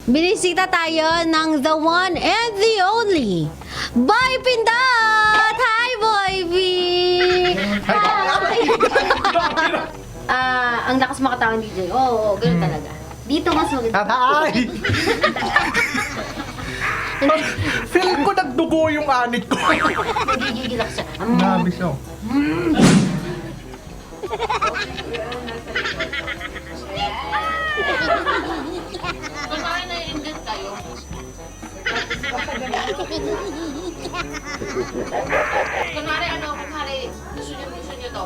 Binisita tayo ng the one and the only Boy Pindot! Hi, Boyby! Ang lakas makatawang DJ. Oo, ganun talaga. Dito mas maganda. Tatay! Feel ko nagdugo yung anit ko. Nagigigil ako siya. Grabe siya. Kumain na i-indent kayo. Kunwari, gusto nyo to.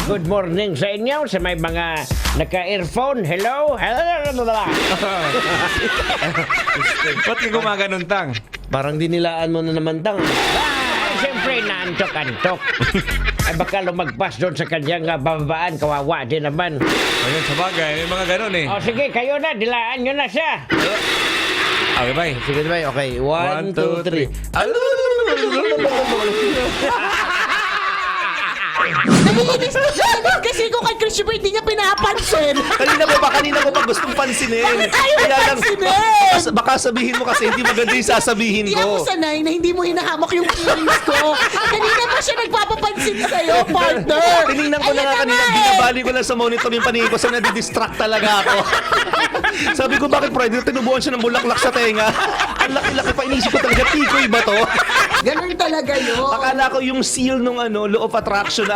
Good morning sa inyo, sa may mga naka-earphone. Hello? Ba't ka gumaganon, Tang? Parang dinilaan mo na naman, Tang. Siyempre, naantok-antok. Ay baka lumagpas doon sa kanyang babaan, kawawa din naman. Ayun, sa bagay, may mga ganon eh. O sige, kayo na, dilaan nyo na siya. Okay, bye. Sige, bye. Okay, 1, 2, 3. Naiinis kasi ko kay Chris Yuba, hindi niya pinapansin. Kanina ko pa gustong pansinin. Ayaw pansinin. Baka sabihin mo kasi hindi maganda yung sasabihin Hindi ako ko. sanay na hindi mo hinahamak yung feelings ko. Kanina pa siya nagpapapansin sa'yo, partner. Tinignan ko na Ayun nga kanina, eh. binabali ko lang sa monitor yung paningin ko sa nadidistract talaga ako. Sabi ko, bakit Friday, tinubuan siya ng bulaklak sa tenga? Ang laki-laki pa, inisip ko talaga, tikoy ba to? Ganun talaga yun. Akala ko yung seal nung law of attraction.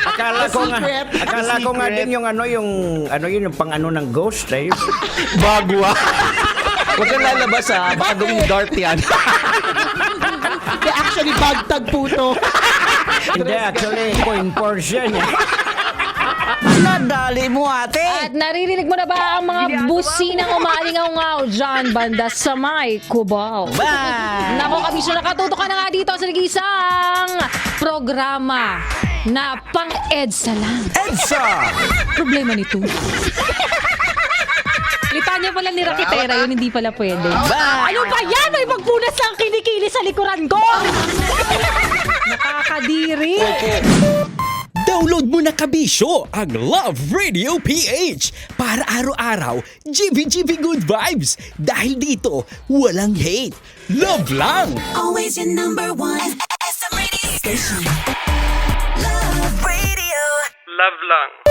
Akala ko nga, secret. akala ko nga Secret. din yung yung pang ng ghost eh. Bagwa. Huwag kang lalabas ha, baka gawing dart yan. Kaya actually, bagtag po to. Hindi, actually, coin portion eh. Nadali mo, ate. At naririnig mo na ba ang mga businang umaalingaw-ngaw dyan banda sa may Cubao? Nako, kabisyo, nakatuto ka na nga dito sa nag-iisang programa na pang-EDSA lang. EDSA! Problema nito. Litanya pala ni Rakitera, yun hindi pala pwede. Ano ba yan? May magpunas lang kinikili sa likuran ko! Nakakadiri. Download mo na kabisyo ang Love Radio PH para araw-araw GB good vibes. Dahil dito, walang hate. Love lang! Always your number one. SM radio station. Love radio. Love lang.